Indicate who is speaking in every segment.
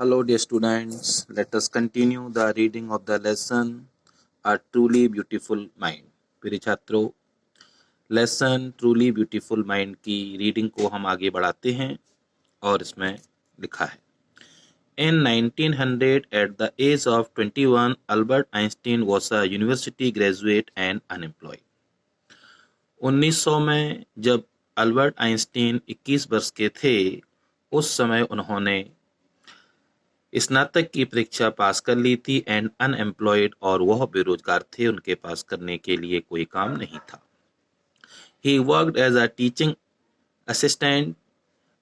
Speaker 1: Hello, dear students. Let us continue the reading of the lesson A Truly Beautiful Mind. प्रिय छात्रों, lesson truly beautiful mind की reading को हम आगे बढ़ाते हैं और इसमें लिखा है In 1900, at the age of 21, Albert Einstein was a university graduate and unemployed. 1900 में जब अल्बर्ट आइंस्टीन 21 वर्ष के थे, उस समय उन्होंने स्नातक की परीक्षा पास कर ली थी एंड अनएम्प्लॉयड, और वह बेरोजगार थे, उनके पास करने के लिए कोई काम नहीं था. He worked as a teaching assistant.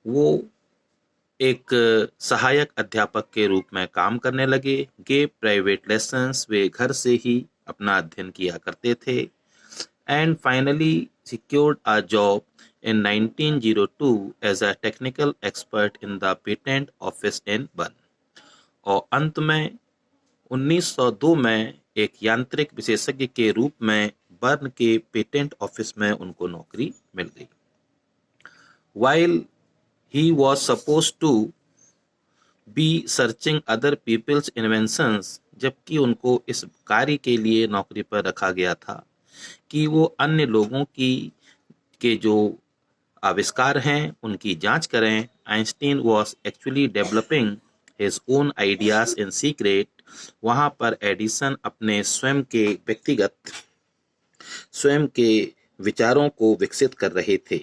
Speaker 1: वो एक सहायक अध्यापक के रूप में काम करने लगे. Gave private lessons. वे घर से ही अपना अध्ययन किया करते थे. And finally secured a job in 1902 as a technical expert in the patent office in Bern. और अंत में 1902 में एक यांत्रिक विशेषज्ञ के रूप में बर्न के पेटेंट ऑफिस में उनको नौकरी मिल गई. While he was supposed to be searching other people's inventions, जबकि उनको इस कार्य के लिए नौकरी पर रखा गया था कि वो अन्य लोगों के जो आविष्कार हैं उनकी जांच करें. Einstein was actually developing his own ideas in secret. वहां पर एडिसन अपने स्वयं के विचारों को विकसित कर रहे थे.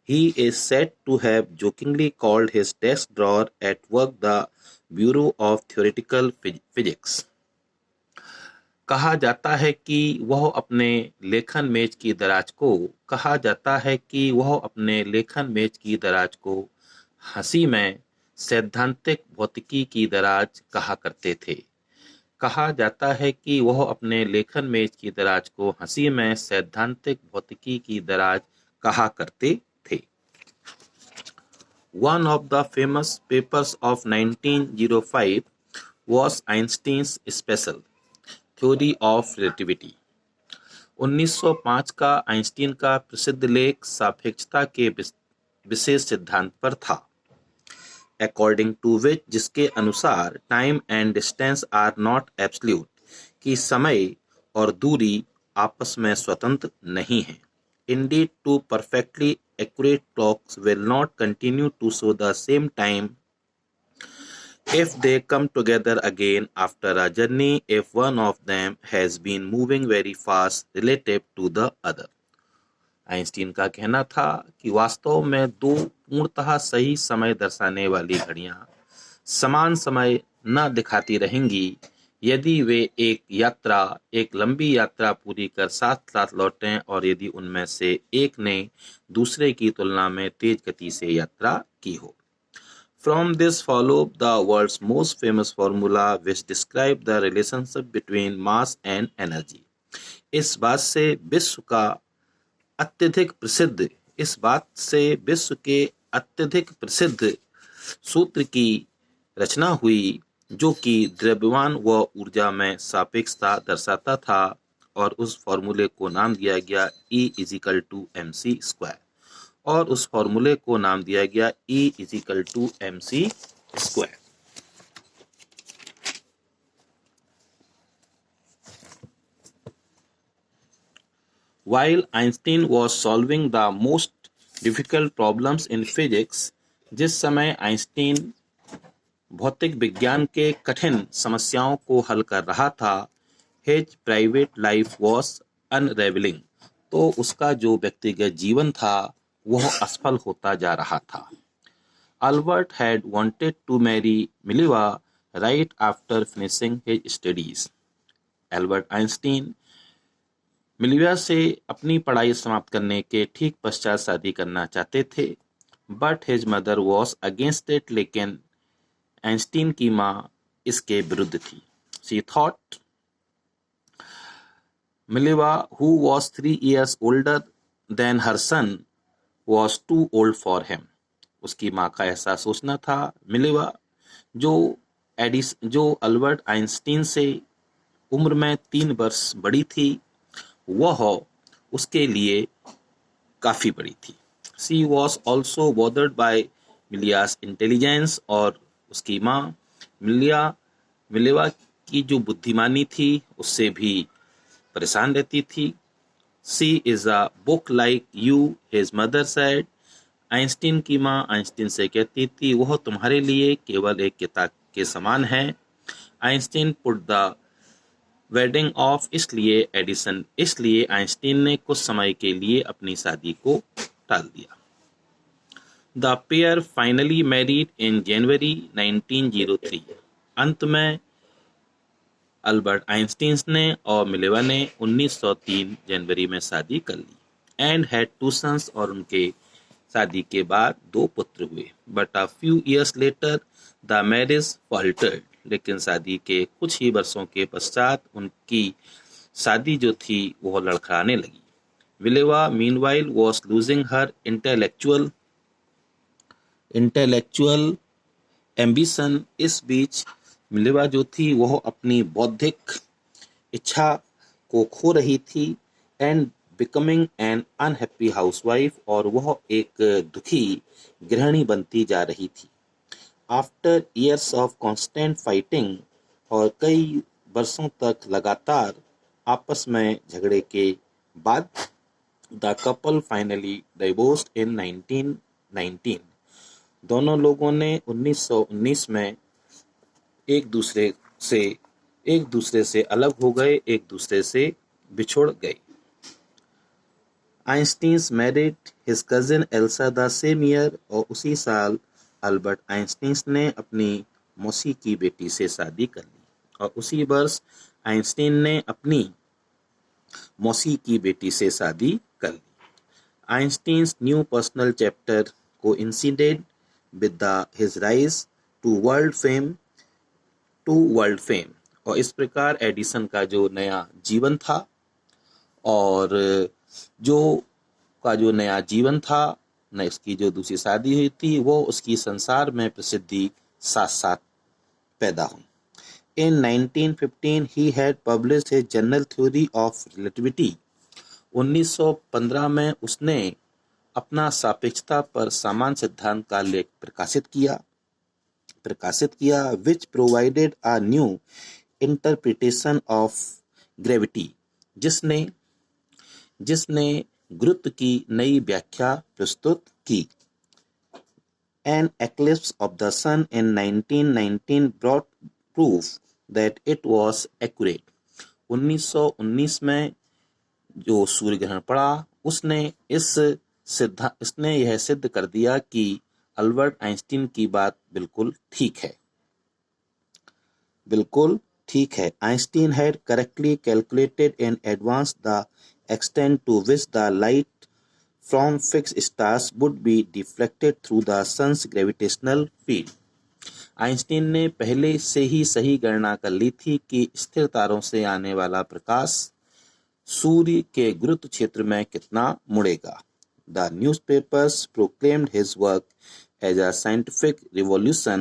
Speaker 1: He is said to have jokingly called his desk drawer at work the Bureau of Theoretical Physics. कहा जाता है कि वह अपने लेखन मेज की दराज को हंसी में सैद्धांतिक भौतिकी की दराज कहा करते थे. कहा जाता है कि वह अपने लेखन मेज की दराज को हंसी में सैद्धांतिक भौतिकी की दराज कहा करते थे. One of the famous papers of 1905 was Einstein's special theory of relativity. 1905 का आइंस्टीन का प्रसिद्ध लेख सापेक्षता के विशेष सिद्धांत पर था. अकॉर्डिंग टू विच, जिसके अनुसार time and distance are not absolute, कि समय और दूरी आपस में स्वतंत्र नहीं है. Indeed two perfectly accurate clocks will not continue to show the same time if they come together again after a journey if one of them has been moving very fast relative to the other. Einstein का कहना था कि वास्तव में दो पूर्णतः सही समय दर्शाने वाली घड़ियां समान समय न दिखाती रहेंगी यदि वे एक लंबी यात्रा पूरी कर साथ साथ लौटें, और यदि उनमें से एक ने दूसरे की तुलना में तेज गति से यात्रा की हो. From this followed the world's most famous formula which describes the relationship between mass and energy. इस बात से विश्व के अत्यधिक प्रसिद्ध सूत्र की रचना हुई, जो कि द्रव्यमान व ऊर्जा में सापेक्षता दर्शाता था, और उस फॉर्मूले को नाम दिया गया E=mc². और उस फॉर्मूले को नाम दिया गया E=mc². While Einstein was solving the most difficult problems in physics, जिस समय आइंस्टीन भौतिक विज्ञान के कठिन समस्याओं को हल कर रहा था, his private life was unraveling, तो उसका जो व्यक्तिगत जीवन था वह असफल होता जा रहा था. Albert had wanted to marry Mileva right after finishing his studies. Albert Einstein Mileva से अपनी पढ़ाई समाप्त करने के ठीक पश्चात शादी करना चाहते थे, but his mother was against it, लेकिन आइंस्टीन की माँ इसके विरुद्ध थी. She thought Mileva, who was 3 years older than her son, was too old for him. उसकी माँ का ऐसा सोचना था, मिलेवा जो अल्बर्ट आइंस्टीन से उम्र में 3 वर्ष बड़ी थी, वह उसके लिए काफी बड़ी थी. She was also bothered by Millais intelligence, और उसकी माँ मिलेवा की जो बुद्धिमानी थी उससे भी परेशान रहती थी। She is a book like you, his mother said. Einstein की माँ आइंस्टीन से कहती थी वह तुम्हारे लिए केवल एक किताब के समान है। Einstein put the wedding of, इसलिए आइंस्टीन ने कुछ समय के लिए अपनी शादी को टाल दिया। The pair finally married in January 1903। अंत में अल्बर्ट आइंस्टीन ने और मिलेवा ने 1903 जनवरी में शादी कर ली। एंड हैड 2 सन्स, और उनके शादी के बाद 2 पुत्र हुए। But a few years later the marriage faltered, लेकिन शादी के कुछ ही वर्षों के पश्चात उनकी शादी जो थी वह लड़खड़ाने लगी। Mileva meanwhile was losing her intellectual ambition. इस बीच मिलेवा जो थी वह अपनी बौद्धिक इच्छा को खो रही थी। And becoming an unhappy housewife, और वह एक दुखी गृहिणी बनती जा रही थी। After years of constant fighting, और कई वर्षों तक लगातार आपस में झगड़े के बाद द कपल फाइनली डिवोर्स्ड इन 1919। दोनों लोगों ने 1919 में एक दूसरे से अलग हो गए, एक दूसरे से बिछुड़ गए। Einstein's married his cousin Elsa the same year, और उसी साल अल्बर्ट आइंस्टीन ने अपनी मौसी की बेटी से शादी कर ली, और उसी वर्ष आइंस्टीन ने अपनी मौसी की बेटी से शादी कर ली। Einstein's new personal chapter coincided with his rise to world fame, और इस प्रकार एडिसन का जो नया जीवन था न इसकी जो दूसरी शादी हुई थी वो उसकी संसार में प्रसिद्धि साथ साथ पैदा हुई। In 1915 he had published his general theory of relativity। 1915 में उसने अपना सापेक्षता पर समान सिद्धांत का लेख प्रकाशित किया which provided a new interpretation of gravity, जिसने गुरुत्व की नई व्याख्या प्रस्तुत की। An eclipse of the sun in 1919 brought proof that it was accurate। 1919 में जो सूर्य ग्रहण पड़ा उसने यह सिद्ध कर दिया कि अल्बर्ट आइंस्टीन की बात बिल्कुल ठीक है। Einstein had correctly calculated in advance the extent to which the light from fixed stars would be deflected through the sun's gravitational field। Einstein ने पहले से ही सही गणना कर ली थी कि स्थिर तारों से आने वाला प्रकाश सूर्य के गुरुत्व क्षेत्र में कितना मुड़ेगा। The newspapers proclaimed his work as a scientific revolution,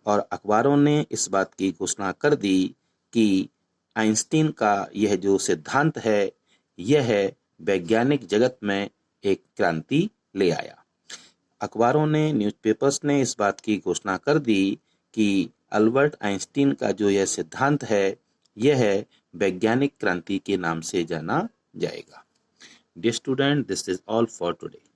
Speaker 1: और अखबारों ने इस बात की घोषणा कर दी कि आइंस्टीन का यह जो सिद्धांत है यह वैज्ञानिक जगत में एक क्रांति ले आया। न्यूज़पेपर्स ने इस बात की घोषणा कर दी कि अल्बर्ट आइंस्टीन का जो यह सिद्धांत है यह वैज्ञानिक क्रांति के नाम से जाना जाएगा। Dear student, this is all for today.